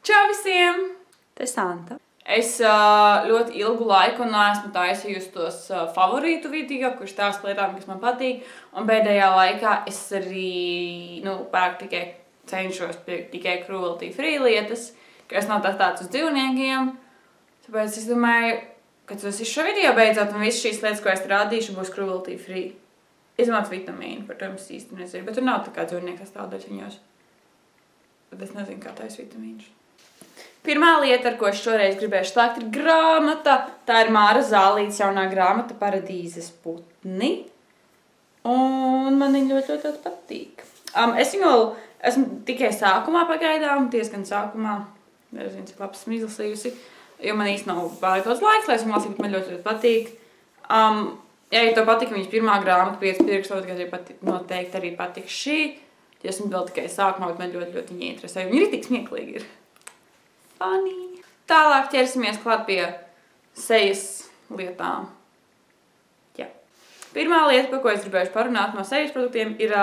Čau visiem! Te Santa. Es ļoti ilgu laiku neesmu taisījusi tos favorītu video, kurš tās lietām, kas man patīk. Un pēdējā laikā es arī, pērku tikai cenšos pirkt tikai cruelty free lietas, kas nav tāds uz dzīvniekiem. Tāpēc es domāju, ka tas ir šo video beidzot un visas šīs lietas, ko es rādīšu, būs cruelty free. Izmantot vitamīnu, par to es īsti nezinu, bet tur nav tā kā dzīvnieku sastāvdaļas viņos. Bet es nezinu, kā taisa vitamīnus. Pirmā lieta, ar ko es šoreiz gribēšu slēgt, ir grāmata. Tā ir Māra Zālītes jaunā grāmata Paradīzes putni. Un man viņa ļoti patīk. Es viņu esmu tikai sākumā pagaidām, diezgan sākumā. Nezinu, cik labs esmu izlasījusi. Jo man īsti nav pārāk daudz laiks, lai es viņu lasītu, bet man ļoti patīk. Ja tev patika viņas pirmā grāmata, 5 pirkstot, tad noteikti arī patiks šī. Ja esmu vēl tikai sākumā, bet man ļoti viņa interesē. Viņa ir tik smieklīgi ir. Funny. Tālāk ķersimies klāt pie sejas lietām. Jā. Pirmā lieta, par ko es gribēšu parunāt no sejas produktiem, ir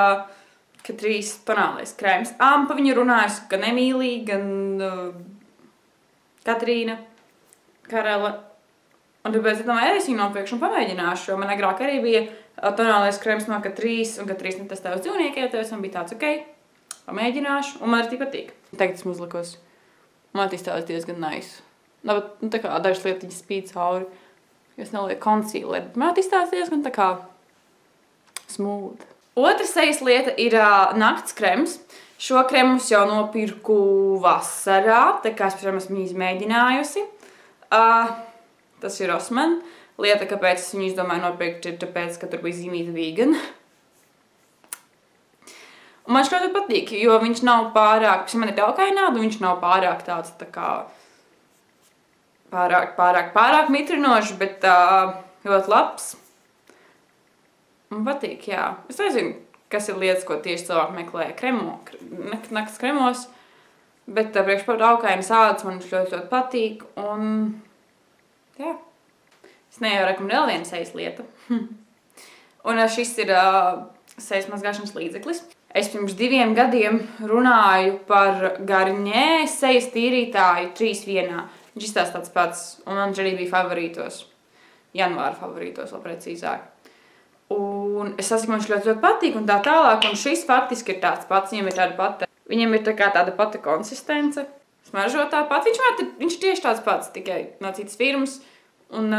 Catrice tonālais krēms. Pa viņu runājusi gan Emīlija, gan Katrīna Karela. Un tāpēc es domāju, es viņu nopirkšu un pamēģināšu, jo man agrāk arī bija tonālais krēms no Catrice, un Catrice netestēja uz dzīvniekiem, tāpēc man bija tāds, ok, pamēģināšu, un man arī patīk. Tagad esmu uzlikusi. Man izstāstās diezgan nice. Tā kā dažas lietiņas spīd cauri. Es nelieku concealer, bet man izstāstās diezgan tā kā smooth. Otra sejas lieta ir nakts krems. Šo kremus jau nopirku vasarā, tā kā es pirms esmu izmēģinājusi. Tas ir Rossmann. Lieta, kāpēc es viņu izdomāju nopirkt, ir tāpēc, ka tur bija zīmīta vegan. Un man šķiet patīk, jo viņš nav pārāk, man ir daukaināda, un viņš nav pārāk tāds tā kā pārāk mitrinošs, bet ļoti labs. Man patīk, jā. Es nezinu, kas ir lietas, ko tieši cilvēki meklē nakts kremos, bet priekš par daukainas ādas man viņš ļoti patīk, un jā. Es neievēroju, ka vēl viena sejas lieta. Un šis ir sejas mazgāšanas līdzeklis. Es pirms 2 gadiem runāju par Garnier sejas tīrītāju 3-1. Viņš izstāsta tāds pats, un man arī bija favorītos. Janvāra favorītos, vēl precīzāk. Un es sasaku, man viņš ļoti patīk un tā tālāk, un šis faktiski ir tāds pats, viņam ir tāda pati konsistence, smaržo tāpat. Viņš ir tieši tāds pats, tikai no citas firmas, un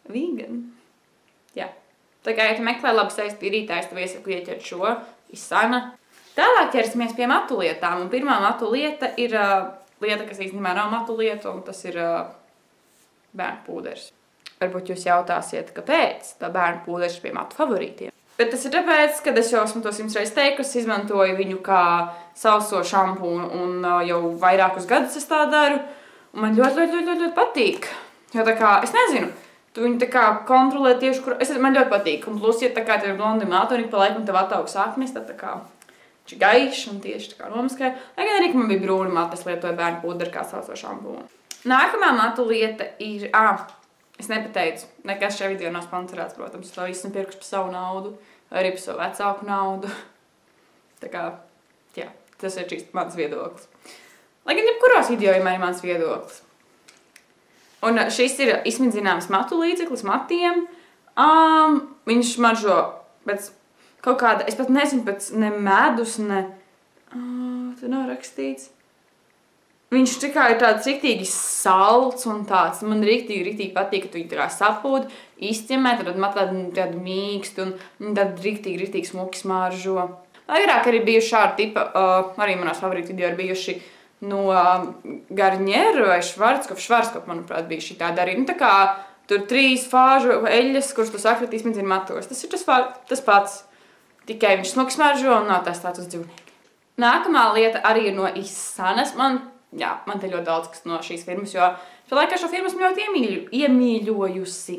vegan. Jā. Tā kā, ja tu meklē labu sejas tīrītājs, tad iesaku ieķert šo. Sana. Tālāk ķersimies pie matu lietām, un pirmā matu lieta ir lieta, kas īstenībā nav matu lieta, un tas ir bērnu pūders. Varbūt jūs jautāsiet, kāpēc tā bērnu pūders ir pie matu favorītiem. Bet tas ir tāpēc, ka es jau esmu to 100 reizes teikusi, izmantoju viņu kā sauso šampūnu, un jau vairākus gadus es tā daru, un man ļoti patīk. Jo tā kā, es nezinu, tu viņu tā kā kontrolē tieši, kur... Man ļoti patīk. Un plus, ja tā kā tev ir blondi māte un ik pa laikam tev atauga sāknis, tad tā kā viņš ir gaišs un tieši tā kā nomaskē. Lai gan arī, ka man bija brūni māte, es lietoju bērnu pudru kā sauso šampūnu. Nākamā matu lieta ir... Es nepateicu. Nekas šajā video nav sponsorēts, protams. To esmu pirkuši par savu naudu. Vai arī par savu vecāku naudu. Tā kā, jā, tas ir šīs mans viedoklis. Lai gan jebkuros videojumā ir mans viedoklis. Un šis ir izsmidzināms matu līdzeklis matiem. Viņš smaržo pēc kaut kāda, es pat nezinu, pēc ne medus, ne... Te nav rakstīts. Viņš tikai ir tāds riktīgi salds un tāds. Man riktīgi patīk, ka tu viņu tā kā sapūd, izķemē, tad mat tādu mīkstu un tad riktīgi smuki smaržo. Agrāk arī bijuši šādi tipa, arī manos favorītu video ir bijuši no Garnier vai Schwarzkopf, manuprāt, bija šī tāda arī. Tā kā tur 3 fāžu eļļas, kurš tu sakrit izmedzina matos. Tas ir tas pats. Tikai viņš smuki smaržo un nav tāds uz dzīvnieku. Nākamā lieta arī ir no Sanas. Man te ļoti daudz kas no šīs firmas, jo šā laikā šo firmu esmu ļoti iemīļojusi.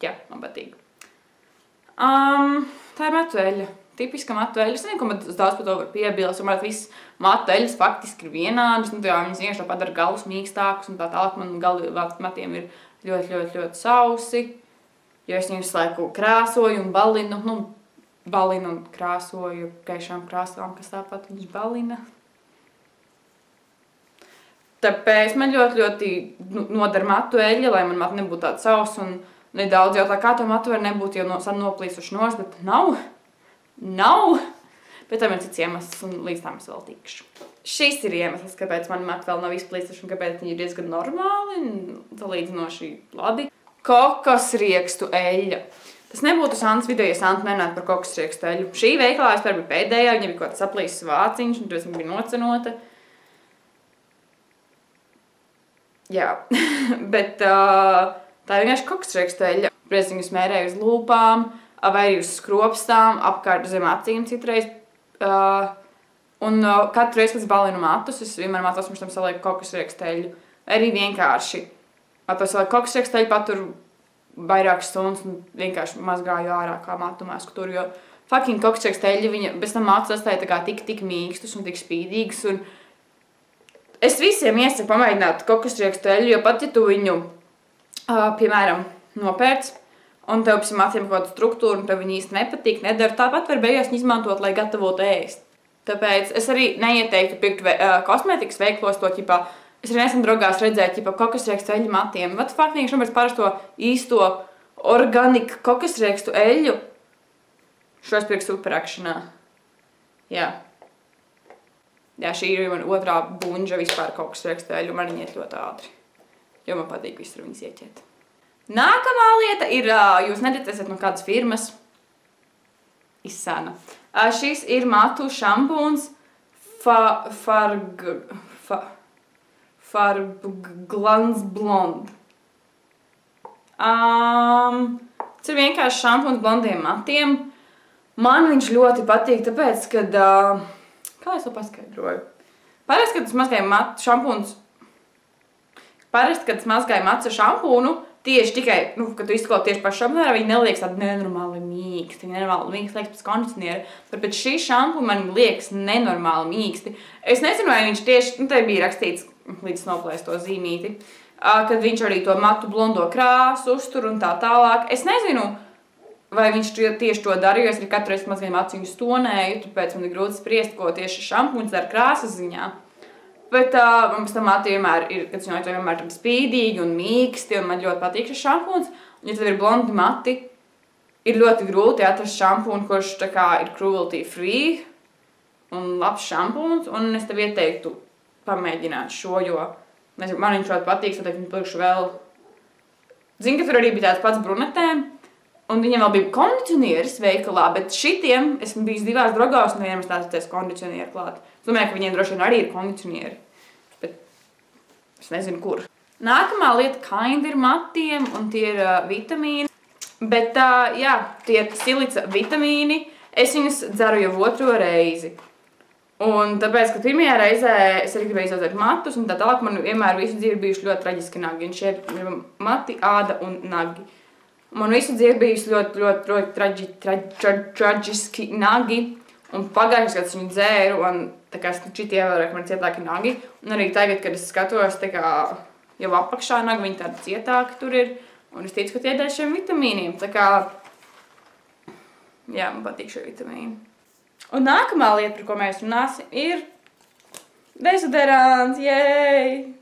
Jā, man patīk. Tā ir matu eļļa. Tipiska matu eļļa. Es nezinu, ko man daudz par to var piebilst, jo man visas matu eļļas faktiski ir vienādas. Viņas vienkārši padara galus mīkstākus un tā tālāk. Man gali matiem ir ļoti sausi. Jo es viņus laiku krāsoju un balinu. Balinu un krāsoju gaišām krāsām, kas tāpat viņus balina. Tāpēc man ļoti nodara matu eļļa, lai man matu nebūtu tāda sausa un nedaudz jautā, kā to matu var nebūt, jo noplīsuši nos, bet nav. Bet tam ir cits iemesls un līdz tam es vēl tikšu. Šis ir iemesls, kāpēc man matu vēl nav izplīsuši un kāpēc viņi ir diezgan normāli un salīdzinoši labi. Kokosriekstu eļļa. Tas nebūtu Santas video, ja Santa nenātu par kokosriekstu eļļu. Šī veikalā vispār bija pēdējā, viņa bija kaut kāds saplīsis vāciņš un tur viņa bija nocenota. Jā, bet tā ir vienkārši kokosriekstu eļļa. Reiz viņus mērēju uz lūpām vai uz skropstām, apkārt zem acīm citreiz. Un katru reizi, kad es balinu matus, es vienmēr matos pirms tam salieku kokosriekstu eļļu. Arī vienkārši matos salieku kokosriekstu eļļu, paturu vairākas stundas un vienkārši mazgāju ārā kā matu masku tur, jo fucking kokosriekstu eļļa, viņa bez tam matus atstāja tā kā tik mīkstus un tik spīdīgus. Un es visiem iesaku pamēģināt kokosriekstu eļļu, jo pat ja tu viņu, piemēram, nopērc, un tev pēc matiem kaut kādu struktūru, un tev viņi īsti nepatīk, nedara, tāpat var beigās izmantot, lai gatavotu ēst. Tāpēc es arī neieteiktu pirkt kosmētikas veiklos to, ķipā, es arī nesen drogās redzēju, ķipā, kokosriekstu eļļu matiem. What the fuck, vienkārši nopērc parasto īsto organiku kokosriekstu eļļu. Šo es pirku superakšanā. Jā. Jā, šī ir man otrā bunža vispār kokosriekstu eļļu, man viņi iet ļoti ātri. Jo man patīk visur viņas ieķēt. Nākamā lieta ir, jūs neticēsiet no kādas firmas, Isana. Šis ir matu šampūns Farglans Blond. Tas ir vienkārši šampūns blondiem matiem. Man viņš ļoti patīk, tāpēc, kad, kā es to paskaidroju? Parasti, kad es mazgāju matu šampūns, kad es mazgāju matu šampūnu, tieši tikai, kad tu izskalo tieši par šampūnā, viņi neliekas tādi nenormāli mīksti, liekas pēc kondicioniera, bet pēc šī šampūna man liekas nenormāli mīksti. Es nezinu, vai viņš tieši, te bija rakstīts, līdz noplēs to zīmīti, kad viņš arī to matu blondo krāsu uztur un tā tālāk. Es nezinu, vai viņš tieši to darīja, jo es arī katru reizi mazgāju maciņu stonēju, tāpēc man ir grūti spriest, ko tieši šampūns dara krāsas ziņā. Bet man pēc tam mati vienmēr ir, kad viņi vienmēr tādi spīdīgi un mīksti, un man ļoti patīk šis šampūns. Un, ja tev ir blondi mati, ir ļoti grūti atrast šampūnu, kurš tā kā ir cruelty free un labs šampūns. Un es tev ieteiktu pamēģināt šo, jo nezinu, man viņš ļoti patīk, tad viņu pirkšu vēl. Zinu, ka tur arī bija tāds pats brunetēm, un viņam vēl bija kondicionieris veikalā, bet šitiem esmu bijis divās drogās, un vienam es nācies kondicionieru klāt. Es domāju, ka viņiem droši vien arī ir kondicionieri, bet es nezinu, kur. Nākamā lieta kinda ir matiem, un tie ir vitamīni. Bet, jā, tie silica vitamīni, es viņus dzeru jau otro reizi. Un tāpēc, ka pirmajā reizē es arī gribēju izaudzēt matus, un tā tālāk man vienmēr visu dzīvi bijuši ļoti traģiski nagi. Un šie ir mati, āda un nagi. Man visu dzīvi bijusi ļoti traģiski nagi. Un pagājušajā gadā es viņu dzēru, un tā kā es šķiet ievēroju, ka man ir cietāki nagi. Un arī tagad, kad es skatos, tā kā jau apakšā nagi, viņi tādi cietāki tur ir. Un es ticu, ka tie dēļ šiem vitamīniem. Tā kā, jā, man patīk šie vitamīni. Un nākamā lieta, par ko mēs runāsim, ir dezodorants, jej!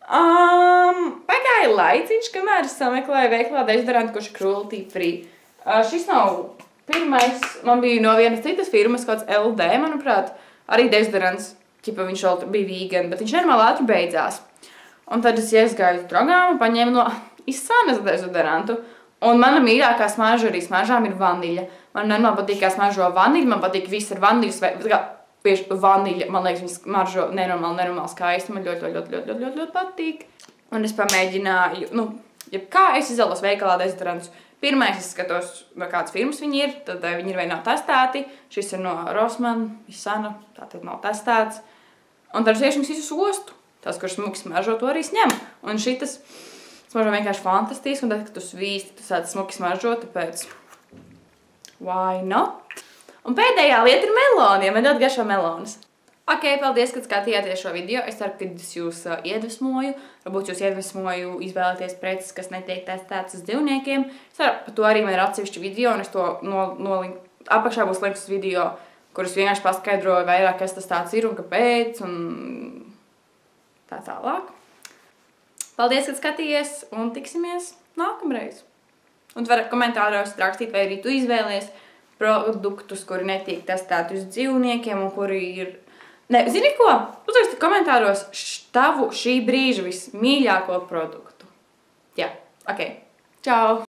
Pagāja laiciņš, kamēr es sameklēju veikalā dezodorantu, kurš ir cruelty free. Šis nav pirmais, man bija no vienas citas firmas, kāds LD, manuprāt, arī dezodorants, ķipa viņš vēl bija vegan, bet viņš normāli ātri beidzās. Un tad es iesgāju uz drogām un paņēmu no Isanas dezodorantu. Un mana mīļākā smarža arī smaržām ir vaniļa. Man normāli patīk, kā smaržo vaniļa, man patīk viss ar vaniļas, tieši vaniļa, man liekas, viņas smaržo nenormāli skaisti, man ļoti patīk. Un es pamēģināju, kā es izvēlos veikalā dezodorantus. Pirmais es skatos, no kādas firmas viņi ir, tad viņi ir vai nav testēti. Šis ir no Rossmann, Isana, tātad nav testēts. Un tad es tieši visus ostu. Tas, kurš smuki smaržo, to arī ņem. Un šitas smaržo vienkārši fantastiski, un tad, kad tu svīsti, tu sāc smuki smaržo, tāpēc why not? Un pēdējā lieta ir meloni, man ļoti garšo melonas. Ok, paldies, ka skatījāties šo video. Es ceru, ka es jūs iedvesmoju. Varbūt jūs iedvesmoju izvēlēties preces, kas netiek testētas uz dzīvniekiem. Es ceru, par to arī man ir atsevišķi video, un es to nolinku. Apakšā būs links uz video, kurus vienkārši paskaidroju vairāk, kas tas tāds ir un kāpēc. Un tā tālāk. Paldies, ka skatījies un tiksimies nākamreiz. Un tu vari komentāros rakstīt, vai arī tu izvēlies produktus, kuri netiek testēti uz dzīvniekiem un kuri ir... Ne, zini ko? Uzraksti komentāros tavu šī brīža vismīļāko produktu. Jā, ok. Čau!